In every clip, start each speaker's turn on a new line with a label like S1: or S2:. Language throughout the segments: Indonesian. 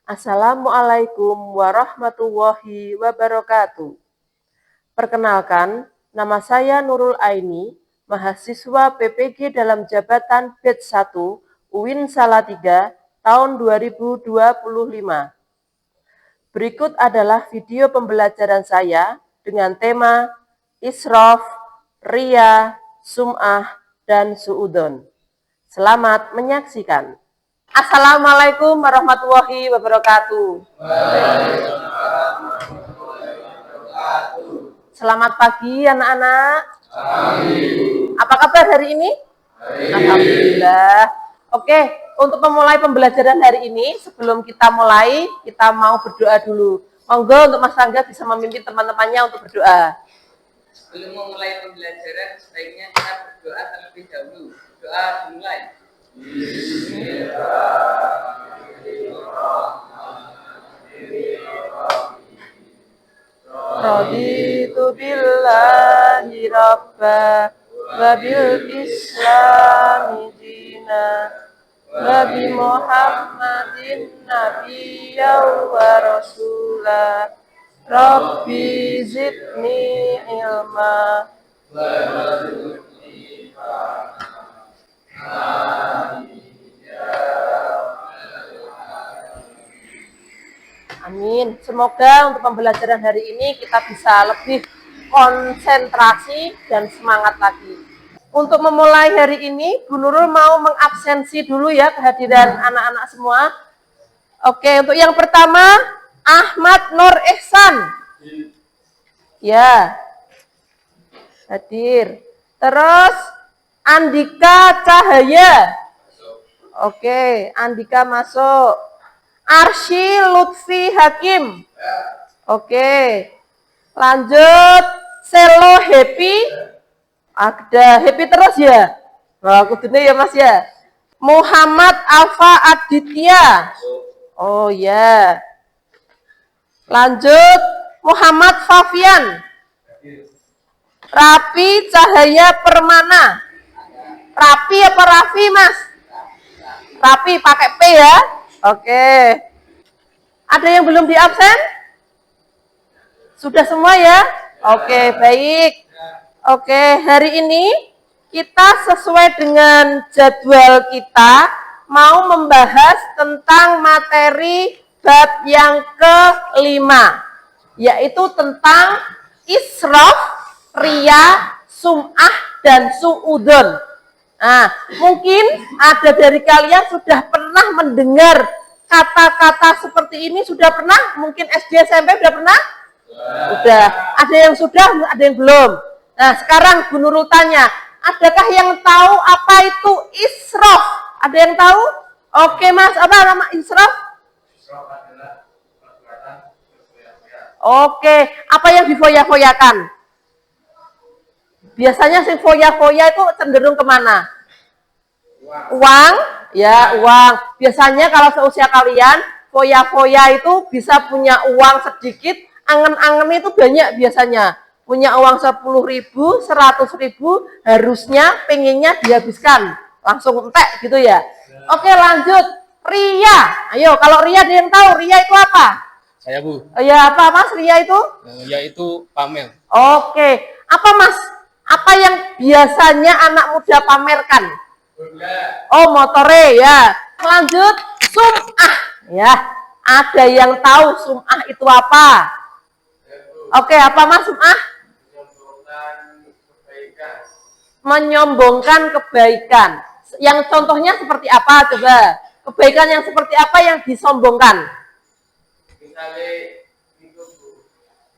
S1: Assalamualaikum warahmatullahi wabarakatuh. Perkenalkan, nama saya Nurul Aini, mahasiswa PPG dalam jabatan Batch 1 UIN Salatiga tahun 2025. Berikut adalah video pembelajaran saya dengan tema Israf, Riya, Sum'ah, dan Su'udon. Selamat menyaksikan. Assalamualaikum warahmatullahi wabarakatuh. Selamat pagi anak-anak. Apa kabar hari ini? Alhamdulillah. Oke, untuk memulai pembelajaran hari ini, sebelum kita mulai, kita mau berdoa dulu. Monggo untuk Mas Rangga bisa memimpin teman-temannya untuk berdoa.
S2: Sebelum memulai pembelajaran, sebaiknya kita berdoa terlebih dahulu. Doa dimulai.
S1: Raditu billahi rabba wa bil islami dina wa bi Muhammadin nabiyya wa rasula Rabbi zidni ilma wa rzuqni Amin. Semoga untuk pembelajaran hari ini kita bisa lebih konsentrasi dan semangat lagi. Untuk memulai hari ini, Bu Nurul mau mengabsensi dulu ya kehadiran anak-anak semua. Oke, untuk yang pertama, Ahmad Nur Ihsan. Ya. Hadir. Terus, Andika Cahaya. Oke, Andika masuk. Arsy Lutfi Hakim. Oke. Lanjut. Selo Happy. Ada Happy terus ya? Wah, kudune ya Mas ya. Muhammad Alfa Aditya. Oh ya. Lanjut. Muhammad Fafian. Rapi Cahaya Permana. Rapi apa Raffi Mas? Rapi pakai P ya. Oke. Ada yang belum diabsen? Sudah semua ya? Oke, baik. Oke, hari ini kita sesuai dengan jadwal kita mau membahas tentang materi bab yang kelima, yaitu tentang israf, riya, sum'ah, dan su'udon. Nah, mungkin ada dari kalian sudah pernah mendengar kata-kata seperti ini, sudah pernah? Mungkin SD, SMP sudah pernah? Sudah. Ada yang sudah, ada yang belum. Nah, sekarang Bu Nurul tanya, adakah yang tahu apa itu israf? Ada yang tahu? Oke Mas, apa nama israf?
S3: Israf adalah perbuatan berfoya-foya.
S1: Oke, apa yang difoya-foyakan? Biasanya si foya-foya itu cenderung kemana? Uang, ya uang. Biasanya kalau seusia kalian, foya-foya itu bisa punya uang sedikit, angen-angen itu banyak biasanya. Punya uang 10.000, 100.000, harusnya pengennya dihabiskan. Langsung entek gitu ya. Oke lanjut, Ria. Ayo kalau Ria ada yang tahu, Ria itu apa?
S3: Saya Bu.
S1: Ya apa Mas, Ria itu?
S3: Yaitu pamer.
S1: Oke, apa Mas? Apa yang biasanya anak muda pamerkan? Oh, motore ya. Lanjut, sum'ah. Ya, ada yang tahu sum'ah itu apa? Oke, apa Mas sum'ah? Menyombongkan kebaikan. Yang contohnya seperti apa coba? Kebaikan yang seperti apa yang disombongkan?
S3: Misalnya itu Bu,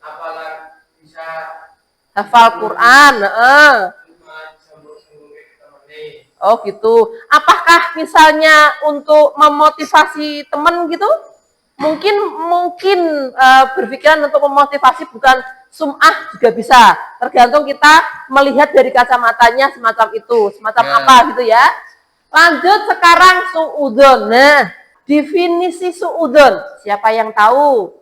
S3: apalah bisa
S1: Hafal Quran. Oh gitu. Apakah misalnya untuk memotivasi teman gitu? Mungkin berpikiran untuk memotivasi, bukan sum'ah juga bisa. Tergantung kita melihat dari kacamatanya semacam itu, semacam apa gitu ya. Lanjut sekarang su'udon. Nah, definisi su'udon. Siapa yang tahu?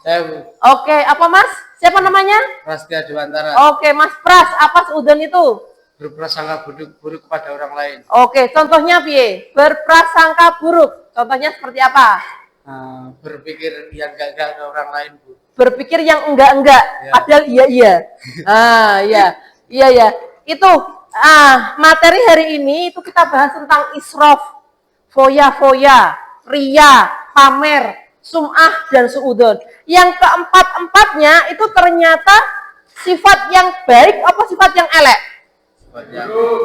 S3: Saya Bu.
S1: Oke, apa Mas? Siapa namanya?
S3: Prasetya Dewantara.
S1: Oke, Mas Pras, apa su'udon itu?
S3: Berprasangka buruk kepada orang lain.
S1: Oke, contohnya piye? Berprasangka buruk. Contohnya seperti apa?
S3: berpikir yang enggak ke orang lain, Bu.
S1: Berpikir yang enggak,
S3: Ya.
S1: padahal iya. Iya. Itu materi hari ini itu kita bahas tentang israf, foya-foya, ria, pamer, sum'ah dan suudon. Yang keempat-empatnya itu ternyata sifat yang baik apa sifat yang elek?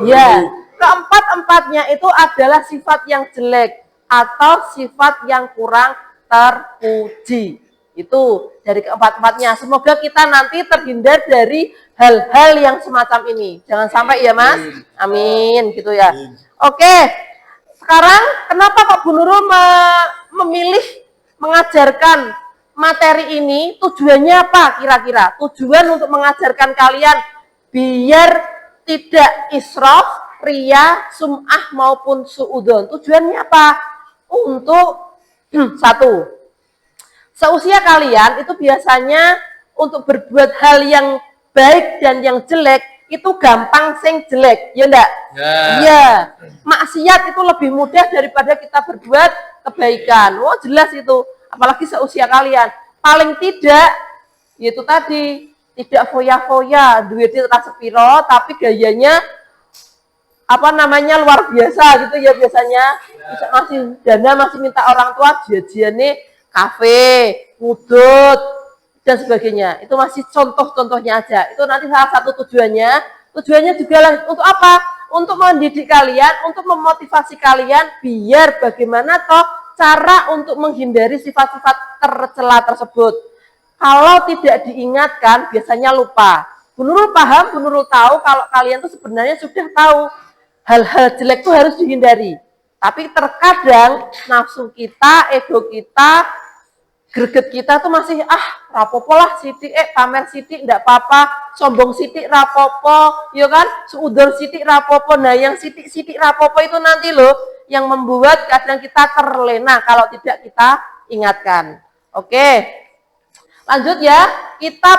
S1: Ya, keempat-empatnya itu adalah sifat yang jelek atau sifat yang kurang terpuji. Itu dari keempat-empatnya. Semoga kita nanti terhindar dari hal-hal yang semacam ini. Jangan sampai ya Mas. Amin gitu ya. Oke. Sekarang kenapa kok Bu Nurul memilih mengajarkan materi ini? Tujuannya apa kira-kira? Tujuan untuk mengajarkan kalian biar tidak israf, ria, sum'ah maupun suudon. Tujuannya apa? Untuk satu, seusia kalian itu biasanya untuk berbuat hal yang baik dan yang jelek itu gampang sing jelek, ya enggak? Iya. Maksiat itu lebih mudah daripada kita berbuat kebaikan. Oh, jelas itu. Apalagi seusia kalian. Paling tidak yaitu tadi tidak foya-foya, duitnya tak sepiro tapi gayanya luar biasa gitu ya biasanya. Bisa masih dana masih minta orang tua jajannya kafe, ngudut dan sebagainya. Itu masih contoh-contohnya aja. Itu nanti salah satu tujuannya. Tujuannya juga untuk apa? Untuk mendidik kalian, untuk memotivasi kalian biar bagaimana toh cara untuk menghindari sifat-sifat tercela tersebut. Kalau tidak diingatkan biasanya lupa. Bu Nurul paham, Bu Nurul tahu kalau kalian tuh sebenarnya sudah tahu hal-hal jelek itu harus dihindari. Tapi terkadang nafsu kita, ego kita, greget kita tuh masih rapopo lah sitik, pamer sitik enggak apa-apa, sombong sitik rapopo, ya kan? Seudor sitik rapopo. Nah, yang sitik-sitik rapopo itu nanti loh yang membuat kadang kita terlena kalau tidak kita ingatkan. Oke. Lanjut ya, kita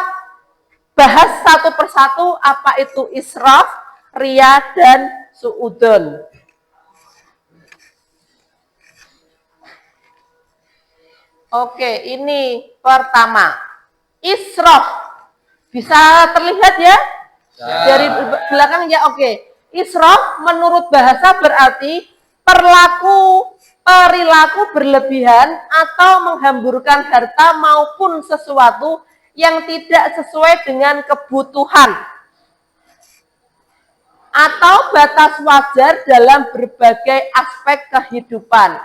S1: bahas satu persatu apa itu israf, ria dan suudon. Oke, ini pertama. Israf. Bisa terlihat ya? Dari belakang ya, oke. Israf menurut bahasa berarti perilaku berlebihan atau menghamburkan harta maupun sesuatu yang tidak sesuai dengan kebutuhan atau batas wajar dalam berbagai aspek kehidupan.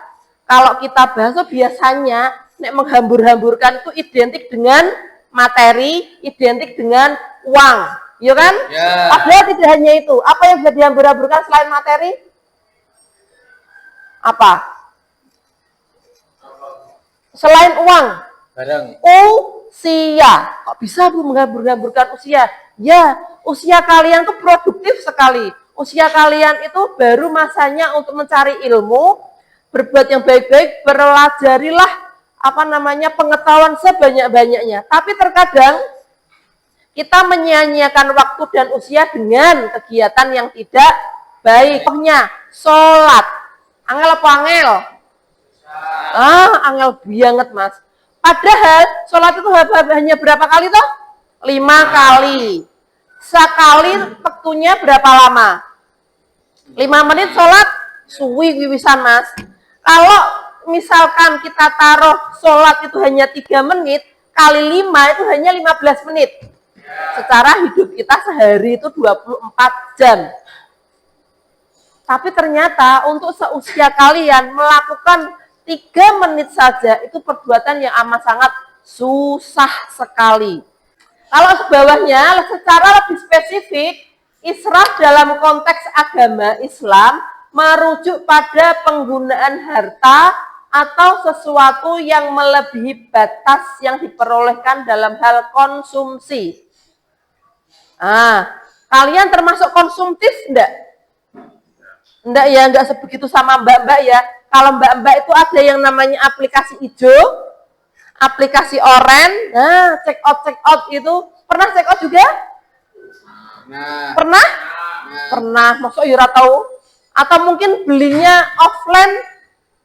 S1: Kalau kita bahas biasanya menghambur-hamburkan itu identik dengan materi, identik dengan uang, ya kan? Ya. Padahal tidak hanya itu. Apa yang bisa dihambur-hamburkan selain materi? Apa? Selain uang?
S3: Barang.
S1: Usia. Kok bisa Bu menghambur-hamburkan usia? Ya, usia kalian tuh produktif sekali. Usia kalian itu baru masanya untuk mencari ilmu, berbuat yang baik-baik, pelajarilah pengetahuan sebanyak-banyaknya. Tapi terkadang kita menyia-nyiakan waktu dan usia dengan kegiatan yang tidak baik. Contohnya, sholat. Angel apa angel? Angel banget Mas. Padahal sholat itu hanya berapa kali toh? 5 kali. Sekali waktunya berapa lama? 5 menit sholat, suwi wiwisan Mas. Kalau misalkan kita taruh sholat itu hanya 3 menit, kali 5 itu hanya 15 menit. Secara hidup kita sehari itu 24 jam. Tapi ternyata untuk seusia kalian melakukan 3 menit saja itu perbuatan yang amat sangat susah sekali. Kalau sebawahnya secara lebih spesifik, israf dalam konteks agama Islam merujuk pada penggunaan harta atau sesuatu yang melebihi batas yang diperolehkan dalam hal konsumsi. Kalian termasuk konsumtif enggak? Enggak ya, enggak sebegitu sama mbak-mbak ya. Kalau mbak-mbak itu ada yang namanya aplikasi hijau, aplikasi oranye, check out itu. Pernah check out juga? Pernah? Pernah, maksudnya Yura tahu? Atau mungkin belinya offline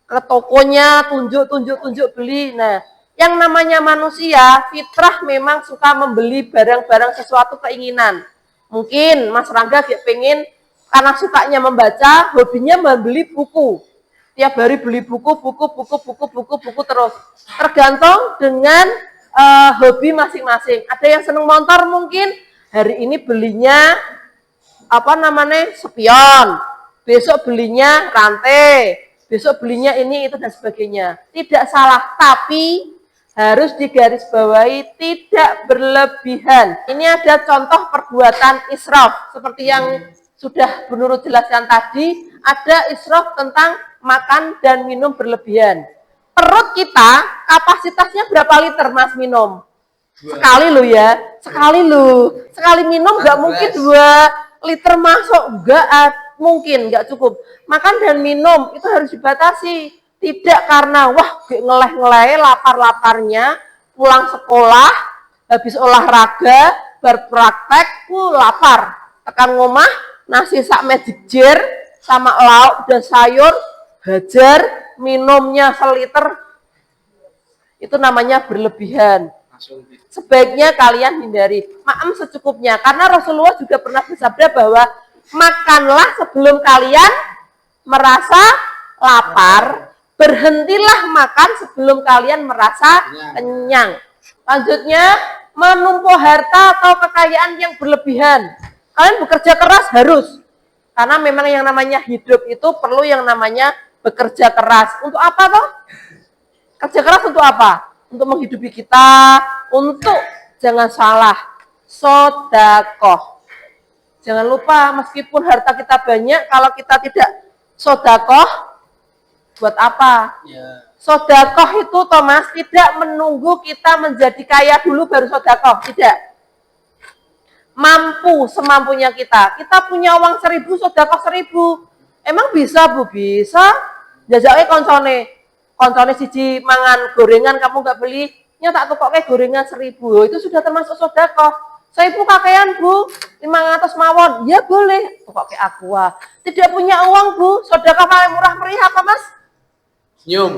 S1: ke tokonya, tunjuk beli. Nah, yang namanya manusia, fitrah memang suka membeli barang-barang sesuatu keinginan. Mungkin Mas Rangga dia pengen karena sukanya membaca, hobinya membeli buku. Tiap hari beli buku terus. Tergantung dengan hobi masing-masing. Ada yang seneng motor mungkin hari ini belinya spion, besok belinya rantai, besok belinya ini itu dan sebagainya. Tidak salah, tapi harus digarisbawahi tidak berlebihan. Ini ada contoh perbuatan israf seperti yang sudah Bu Nurul jelaskan tadi, ada israf tentang makan dan minum berlebihan. Perut kita kapasitasnya berapa liter Mas minum? Sekali lo ya, sekali minum nggak mungkin 2 liter masuk, mungkin nggak cukup. Makan dan minum itu harus dibatasi, tidak karena wah ngeleh lapar-laparnya pulang sekolah habis olahraga berpraktek lapar tekan ngomah nasi sak magic jar sama lauk dan sayur hajar minumnya seliter, itu namanya berlebihan. Sebaiknya kalian hindari, makan secukupnya, karena Rasulullah juga pernah bersabda bahwa makanlah sebelum kalian merasa lapar, berhentilah makan sebelum kalian merasa kenyang. Lanjutnya, menumpuk harta atau kekayaan yang berlebihan. Kalian bekerja keras harus, karena memang yang namanya hidup itu perlu yang namanya bekerja keras. Untuk apa toh? Kerja keras untuk apa? Untuk menghidupi kita, untuk jangan salah, sodakoh. Jangan lupa meskipun harta kita banyak, kalau kita tidak sodakoh, buat apa? Ya. Sodakoh itu Thomas tidak menunggu kita menjadi kaya dulu baru sodakoh, tidak. Mampu semampunya kita. Kita punya uang 1.000, sodakoh 1.000. Emang bisa Bu? Bisa. Jajaknya koncone siji mangan gorengan kamu nggak beli, tak tukok kayak gorengan 1.000, itu sudah termasuk sodakoh. 1.000 kakean Bu, 500 mawon, ya boleh, tukok kayak aqua. Tidak punya uang Bu, sodakoh paling murah meriah apa Mas?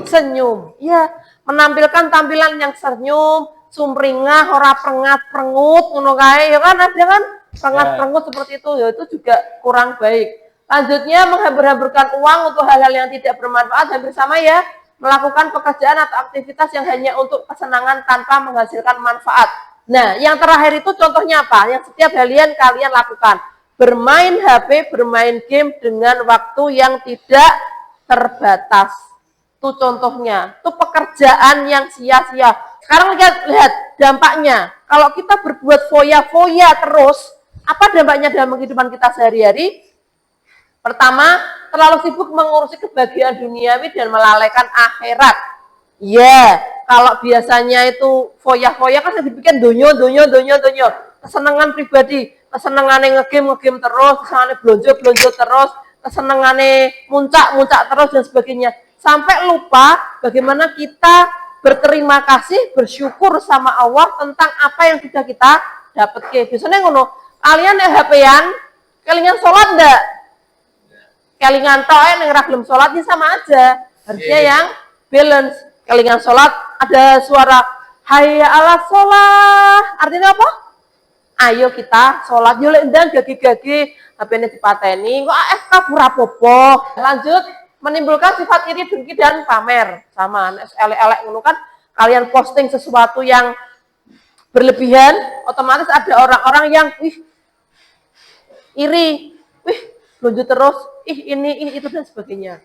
S1: Senyum, ya, menampilkan tampilan yang senyum, sumringah, ora prengat-prengut, ngono kae, ya kan ada kan prengat-prengut seperti itu, ya itu juga kurang baik. Lanjutnya menghambur-hamburkan uang untuk hal-hal yang tidak bermanfaat, hampir sama ya. Melakukan pekerjaan atau aktivitas yang hanya untuk kesenangan tanpa menghasilkan manfaat. Nah, yang terakhir itu contohnya apa? Yang setiap kalian lakukan. Bermain HP, bermain game dengan waktu yang tidak terbatas. Itu contohnya. Itu pekerjaan yang sia-sia. Sekarang lihat dampaknya. Kalau kita berbuat foya-foya terus, apa dampaknya dalam kehidupan kita sehari-hari? Pertama, terlalu sibuk mengurusi kebahagiaan duniawi dan melalaikan akhirat. Ya, kalau biasanya itu foya-foya kan dibikin donyo. Kesenangan pribadi, kesenangannya ngegame terus, kesenangannya belanja terus, kesenangannya muncak terus dan sebagainya. Sampai lupa bagaimana kita berterima kasih, bersyukur sama Allah tentang apa yang sudah kita dapat. Biasanya ngono, kalian HP-an, kelingan sholat enggak? Kelingan toh yang gelem sholat ini sama aja. Harusnya yang balance. Kelingan sholat ada suara hayya ala sholat. Artinya apa? Ayo kita sholat. Yulek ndang gagi-gagi. Tapi ini dipateni. Kok AFK pura-popo. Lanjut. Menimbulkan sifat iri, dengki, dan pamer. Sama. Elek-elek ngono kan. Kalian posting sesuatu yang berlebihan. Otomatis ada orang-orang yang iri. Lanjut terus, ini, itu, dan sebagainya.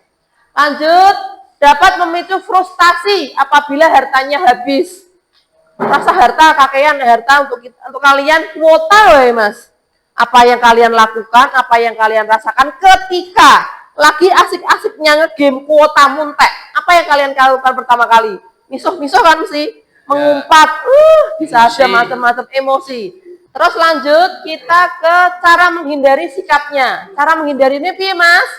S1: Lanjut, dapat memicu frustasi apabila hartanya habis. Rasa harta, kakean harta untuk kalian kuota loh Mas. Apa yang kalian lakukan, apa yang kalian rasakan ketika lagi asik-asiknya ngegame kuota muntek. Apa yang kalian lakukan pertama kali? Misuh-misuh kan sih? Mengumpat, bisa ada macam-macam emosi. Terus lanjut kita ke cara menghindari sikapnya. Cara menghindari ini piye Mas?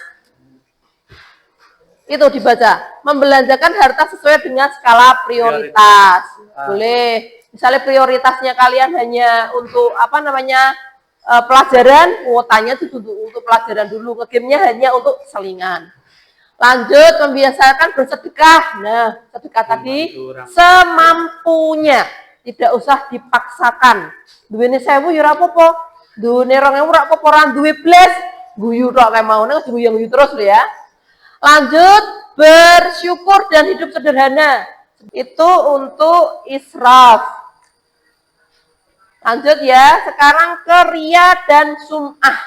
S1: Itu dibaca. Membelanjakan harta sesuai dengan skala prioritas. Boleh. Misalnya prioritasnya kalian hanya untuk pelajaran, kuotanya itu untuk pelajaran dulu. Ngegame-nya hanya untuk selingan. Lanjut, membiasakan bersedekah. Nah, sedekah tadi semampunya, tidak usah dipaksakan. Duwene 1000 ya ora apa-apa. Duwene 2000 ora apa-apa, ora duwe blas. Guyu tok kayak mau nek guyu terus lho ya. Lanjut, bersyukur dan hidup sederhana. Itu untuk israf. Lanjut ya, sekarang ke riya dan sum'ah.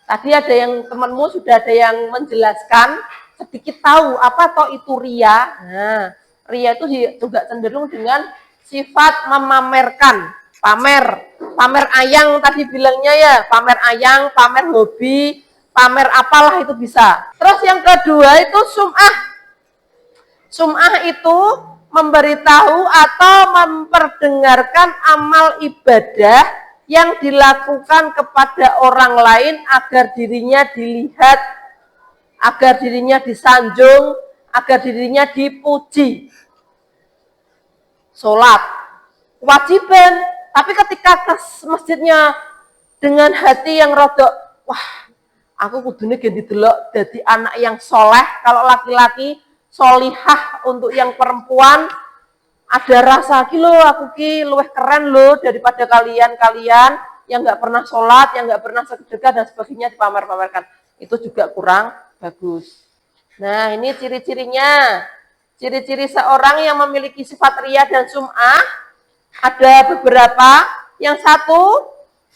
S1: Tadi ada yang temanmu sudah ada yang menjelaskan, sedikit tahu apa toh itu riya. Nah, riya itu juga cenderung dengan sifat memamerkan, pamer ayang tadi bilangnya ya, pamer ayang, pamer hobi, pamer apalah itu bisa. Terus yang kedua itu sum'ah. Sum'ah itu memberitahu atau memperdengarkan amal ibadah yang dilakukan kepada orang lain agar dirinya dilihat, agar dirinya disanjung, agar dirinya dipuji. Sholat, kewajiban, tapi ketika ke masjidnya dengan hati yang rodok, wah, aku kudune ganti delok jadi anak yang soleh, kalau laki-laki, solihah untuk yang perempuan, ada rasa kilo aku ki luwih keren loh daripada kalian yang nggak pernah sholat, yang nggak pernah sedekah dan sebagainya dipamer-pamerkan. Itu juga kurang bagus. Nah, ini ciri-cirinya. Ciri-ciri seorang yang memiliki sifat riya dan sum'ah ada beberapa. Yang satu,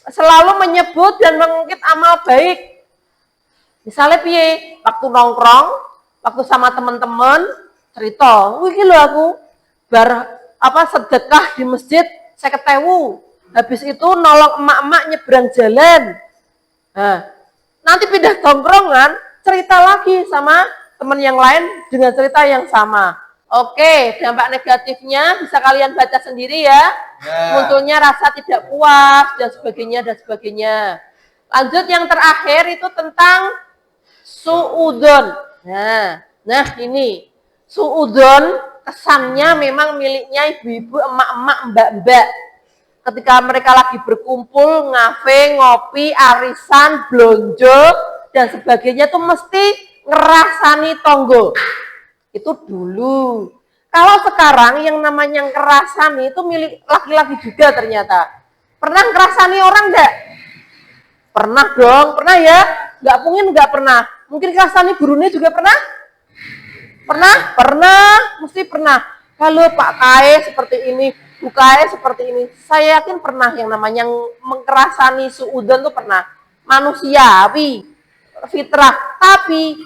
S1: selalu menyebut dan mengungkit amal baik. Misalnya piye, waktu nongkrong, waktu sama teman-teman cerita, wih lho aku sedekah di masjid 50.000. Habis itu nolong emak-emak nyebrang jalan. Nah, nanti pindah tongkrongan, cerita lagi sama teman yang lain dengan cerita yang sama. Oke, dampak negatifnya bisa kalian baca sendiri ya. Munculnya rasa tidak puas dan sebagainya. Lanjut yang terakhir itu tentang suudon. Nah ini suudon kesannya memang miliknya ibu-ibu, emak-emak, mbak-mbak. Ketika mereka lagi berkumpul, ngafe, ngopi, arisan, blonjo, dan sebagainya tuh mesti ngerasani tonggo. Itu dulu. Kalau sekarang yang namanya ngerasani itu milik laki-laki juga ternyata. Pernah ngerasani orang enggak? Pernah dong, pernah ya? Enggak mungkin enggak pernah. Mungkin ngerasani gurunya juga pernah? Pernah, mesti pernah. Kalau Pak Kae seperti ini, Bu Kae seperti ini, saya yakin pernah yang namanya mengerasani suudon tuh pernah. Manusiawi, fitrah. Tapi,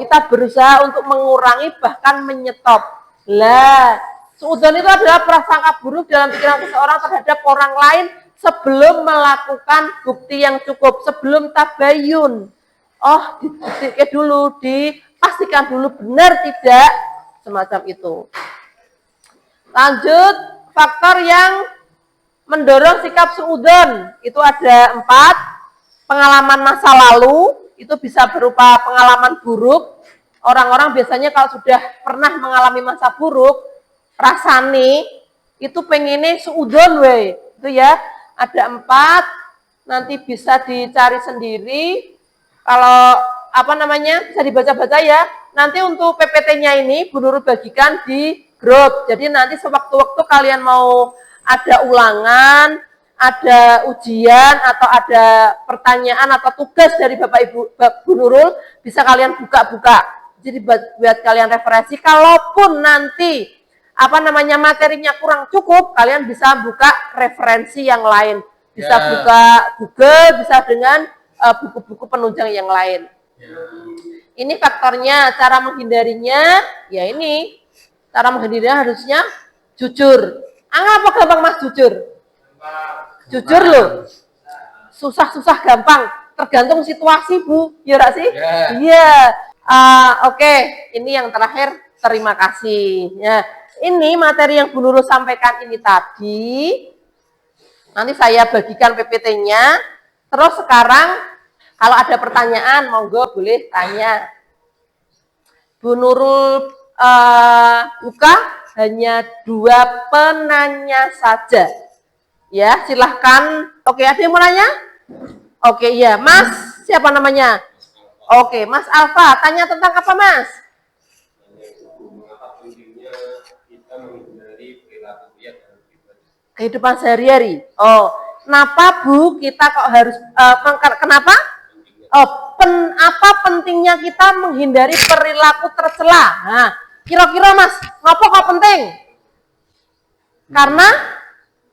S1: kita berusaha untuk mengurangi bahkan menyetop. Lah, suudon itu adalah prasangka buruk dalam pikiran seseorang terhadap orang lain sebelum melakukan bukti yang cukup, sebelum tabayun. Oh, dibuktikan dulu, pastikan dulu benar tidak semacam itu. Lanjut, faktor yang mendorong sikap suudon itu ada 4. Pengalaman masa lalu itu bisa berupa pengalaman buruk. Orang-orang biasanya kalau sudah pernah mengalami masa buruk, rasane itu pengennya suudon we. Itu ya, ada 4. Nanti bisa dicari sendiri. Kalau bisa dibaca-baca ya. Nanti untuk PPT-nya ini Bu Nurul bagikan di grup. Jadi nanti sewaktu-waktu kalian mau ada ulangan, ada ujian atau ada pertanyaan atau tugas dari Bapak Ibu Bu Nurul, bisa kalian buka-buka. Jadi buat kalian referensi. Kalaupun nanti materinya kurang cukup, kalian bisa buka referensi yang lain. Bisa buka Google, bisa dengan buku-buku penunjang yang lain. Ini faktornya, cara menghindarinya, ya ini. Cara menghindarinya harusnya jujur. Apa gampang Mas jujur? Jujur loh. Susah-susah gampang. Tergantung situasi Bu, ya enggak sih? Iya. Oke. Ini yang terakhir, terima kasih. Ya, ini materi yang Bu Nurul sampaikan ini tadi. Nanti saya bagikan PPT-nya. Terus sekarang kalau ada pertanyaan, monggo boleh tanya. Bu Nurul buka hanya 2 penanya saja. Ya, silahkan. Oke, ada yang mau nanya? Oke, ya. Mas, siapa namanya? Oke, Mas Alfa, tanya tentang apa, Mas?
S4: Mengapa pentingnya kita menghindari perilaku riya dalam beribadah?
S1: Kehidupan sehari-hari. Oh, kenapa Bu kita kok harus kenapa? Oh, apa pentingnya kita menghindari perilaku tercela? Nah, kira-kira Mas, kenapa kok penting? Karena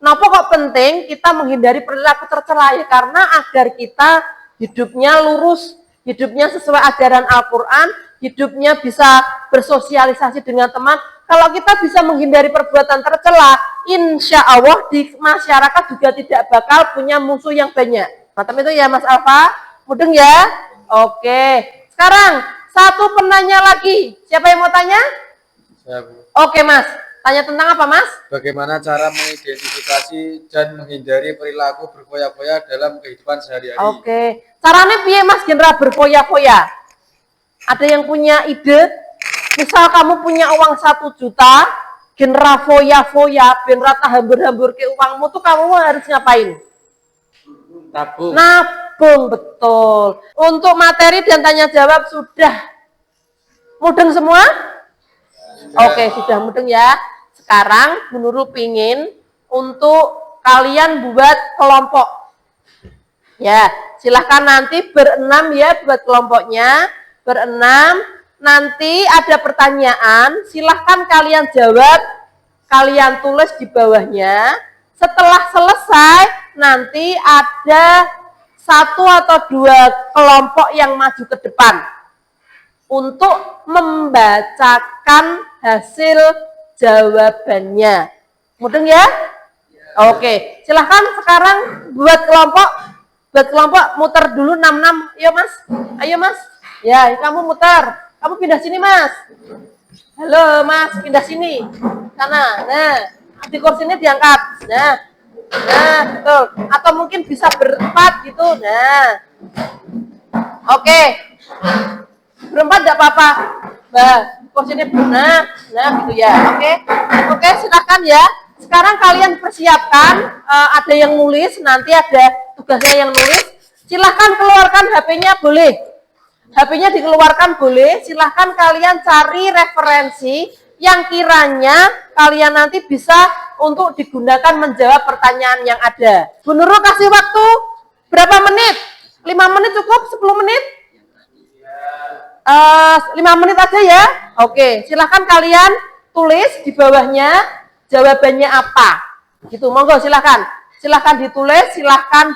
S1: kenapa kok penting kita menghindari perilaku tercela? Ya karena agar kita hidupnya lurus, hidupnya sesuai ajaran Al-Quran, hidupnya bisa bersosialisasi dengan teman. Kalau kita bisa menghindari perbuatan tercela, insya Allah di masyarakat juga tidak bakal punya musuh yang banyak. Macam itu ya Mas Alfa? Mudeng ya? Oke. Sekarang, satu penanya lagi. Siapa yang mau tanya?
S3: Saya, Bu.
S1: Oke Mas. Tanya tentang apa Mas?
S3: Bagaimana cara mengidentifikasi dan menghindari perilaku berfoya-foya dalam kehidupan sehari-hari?
S1: Oke. Caranya piye Mas Gendra berfoya-foya? Ada yang punya ide? Misal kamu punya uang 1 juta, Gendra foya-foya, Gendra hambur-hambur ke uangmu tuh kamu harus ngapain?
S3: Tabung.
S1: Nabung, betul. Untuk materi dan tanya jawab sudah mudeng semua? Oke, sudah mudeng ya. Sekarang Bu Nurul pingin untuk kalian buat kelompok. Ya, silahkan nanti berenam ya buat kelompoknya. Berenam, nanti ada pertanyaan, silahkan kalian jawab, kalian tulis di bawahnya. Setelah selesai, nanti ada 1 atau 2 kelompok yang maju ke depan untuk membacakan hasil jawabannya. Mudeng ya? Oke, silahkan sekarang buat kelompok muter dulu 66. Ayo Mas, ayo Mas. Ya, kamu muter. Kamu pindah sini Mas. Halo Mas, pindah sini. Sana. Nah, di kursinya diangkat. Nah, betul. Atau mungkin bisa berempat gitu. Nah, oke. Berempat enggak apa-apa. Nah, kursinya nah gitu ya. Oke, silakan ya. Sekarang kalian persiapkan. Ada yang nulis, nanti ada tugasnya yang nulis. Silahkan keluarkan HP-nya boleh. HP-nya dikeluarkan boleh. Silahkan kalian cari referensi yang kiranya kalian nanti bisa untuk digunakan menjawab pertanyaan yang ada. Bu Nurul kasih waktu berapa menit? 5 menit cukup? 10 menit? 5 menit aja ya. Oke, silahkan kalian tulis di bawahnya jawabannya apa. Gitu, monggo silahkan. Silahkan ditulis, silahkan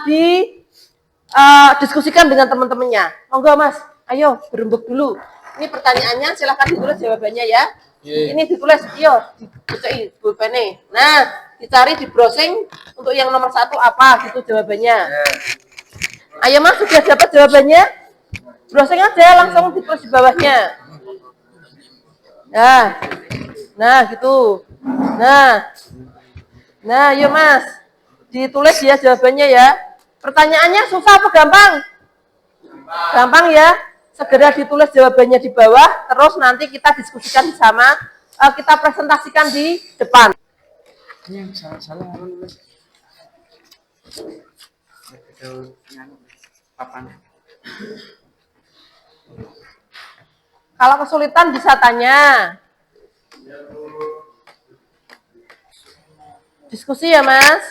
S1: diskusikan dengan teman-temannya. Monggo Mas, ayo berembuk dulu. Ini pertanyaannya, silahkan ditulis jawabannya ya. Ini ditulis, iyo, dibucai pulpennya. Nah, dicari di browsing untuk yang nomor 1 apa gitu jawabannya. Ayo Mas, sudah dapat jawabannya? Browsing aja, langsung ditulis di bawahnya. Nah gitu. Nah, yuk Mas, ditulis ya jawabannya ya. Pertanyaannya susah apa gampang? Gampang ya. Segera ditulis jawabannya di bawah, terus nanti kita diskusikan bersama, kita presentasikan di depan.
S3: Ini yang salah nulis.
S1: Kalau kesulitan bisa tanya. Diskusi ya Mas.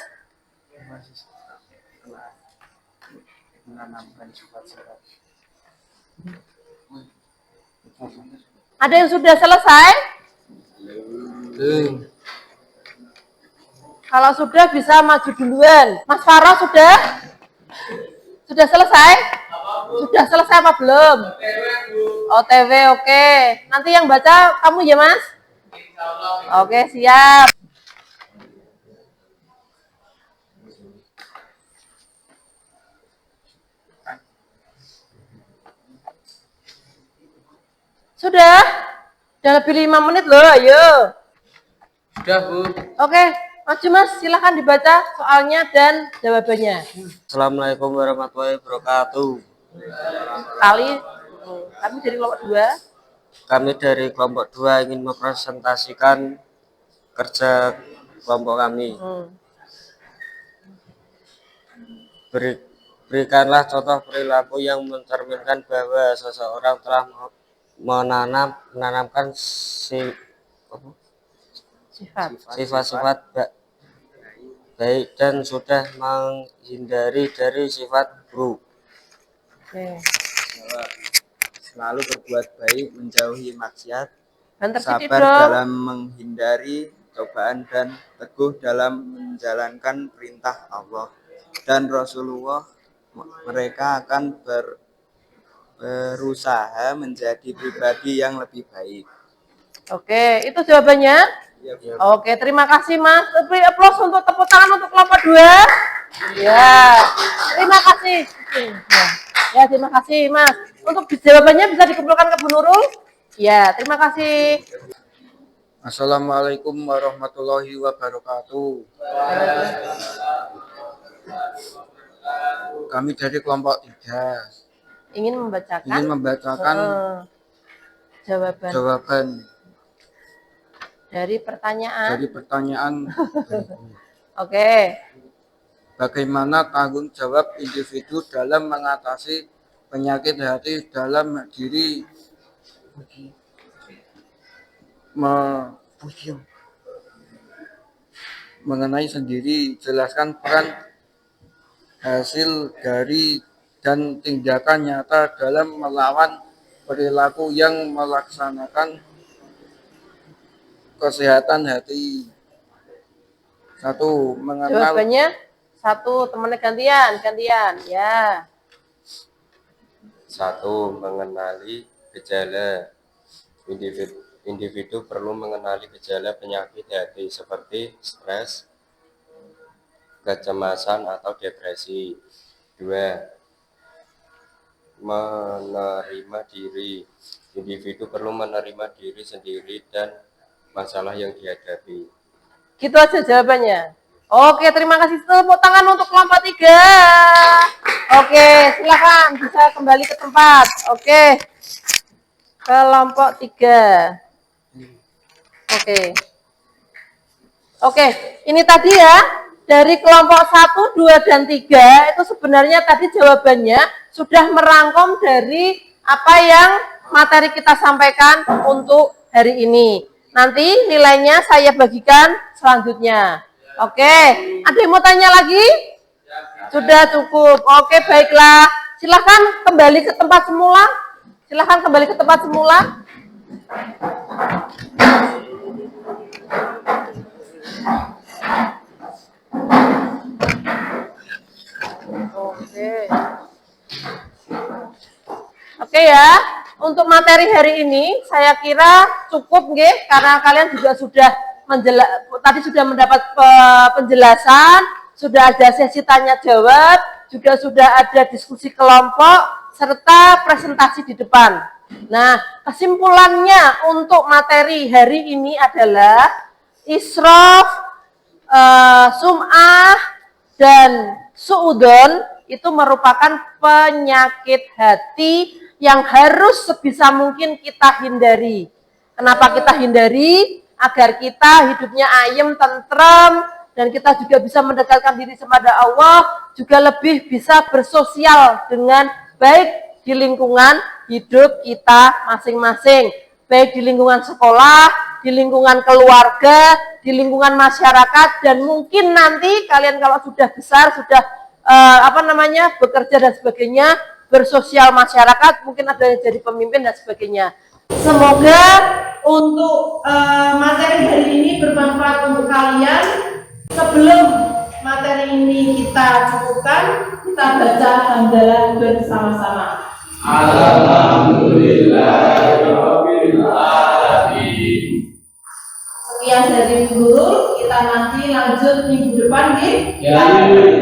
S1: Ada yang sudah selesai?
S3: Belum.
S1: Kalau sudah bisa maju duluan. Mas Farah sudah? Sudah selesai? Sudah selesai apa belum? OTW, oke. Nanti yang baca kamu ya Mas? Oke, siap. Sudah? Udah lebih 5 menit loh, ayo.
S3: Sudah, Bu.
S1: Oke, maju Mas, silahkan dibaca soalnya dan jawabannya.
S5: Assalamualaikum warahmatullahi wabarakatuh.
S1: Kami dari kelompok 2.
S5: Kami dari kelompok 2 ingin mempresentasikan kerja kelompok kami. Berikanlah contoh perilaku yang mencerminkan bahwa seseorang telah menanamkan sifat-sifat baik dan sudah menghindari dari sifat buruk.
S1: Oke.
S3: Selalu berbuat baik, menjauhi maksiat,
S1: Dan tertib
S3: sabar
S1: dong.
S3: dalam menghindari cobaan dan teguh dalam menjalankan perintah Allah dan Rasulullah. Mereka akan berusaha menjadi pribadi yang lebih baik.
S1: Oke, itu jawabannya.
S3: Ya,
S1: Oke, terima kasih Mas. Beri aplaus untuk tepuk tangan untuk kelompok 2. Ya, terima kasih. Ya, terima kasih Mas. Untuk jawabannya bisa dikumpulkan ke Bu Nurul. Ya, terima kasih.
S3: Assalamualaikum warahmatullahi wabarakatuh. Kami dari kelompok 3
S1: Ingin membacakan,
S3: membacakan jawaban
S1: dari pertanyaan. Oke.
S3: Bagaimana tanggung jawab individu dalam mengatasi penyakit hati dalam diri mengenai sendiri, jelaskan peran hasil dari dan tindakan nyata dalam melawan perilaku yang melaksanakan kesehatan hati. 1. Mengenal.
S1: Jawabannya 1, temannya gantian ya.
S4: 1. Mengenali gejala. Individu perlu mengenali gejala penyakit hati seperti stres, kecemasan, atau depresi. 2. Menerima diri. Individu perlu menerima diri sendiri dan masalah yang dihadapi.
S1: Gitu aja jawabannya. Oke, terima kasih. Tepuk tangan untuk kelompok 3. Oke, silakan bisa kembali ke tempat. Oke. Kelompok 3. Oke, ini tadi ya, dari kelompok 1, 2, dan 3, itu sebenarnya tadi jawabannya sudah merangkum dari apa yang materi kita sampaikan untuk hari ini. Nanti nilainya saya bagikan selanjutnya. Oke, ada yang mau tanya lagi? Sudah cukup. Oke, baiklah. Silahkan kembali ke tempat semula. Oke ya, untuk materi hari ini saya kira cukup nggih, karena kalian juga sudah tadi sudah mendapat penjelasan, sudah ada sesi tanya jawab, juga sudah ada diskusi kelompok serta presentasi di depan. Nah, kesimpulannya untuk materi hari ini adalah israf, sum'ah, dan suudon itu merupakan penyakit hati yang harus sebisa mungkin kita hindari. Kenapa kita hindari? Agar kita hidupnya ayem, tentrem, dan kita juga bisa mendekatkan diri kepada Allah, juga lebih bisa bersosial dengan baik di lingkungan hidup kita masing-masing, baik di lingkungan sekolah, di lingkungan keluarga, di lingkungan masyarakat, dan mungkin nanti kalian kalau sudah besar, sudah bekerja dan sebagainya, bersosial masyarakat, mungkin ada yang jadi pemimpin dan sebagainya. Semoga untuk materi hari ini bermanfaat untuk kalian. Sebelum materi ini kita cukupkan, kita baca hamdalah bersama-sama.
S4: Alhamdulillahirabbil alamin.
S1: Sekian dari guru, kita nanti lanjut minggu depan nih. Kita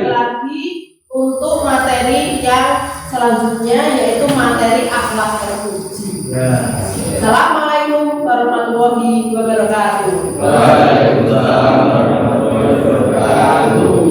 S1: lagi untuk materi yang selanjutnya, yaitu materi akhlak terpuji. Assalamualaikum warahmatullahi wabarakatuh.
S4: Waalaikumsalam warahmatullahi wabarakatuh.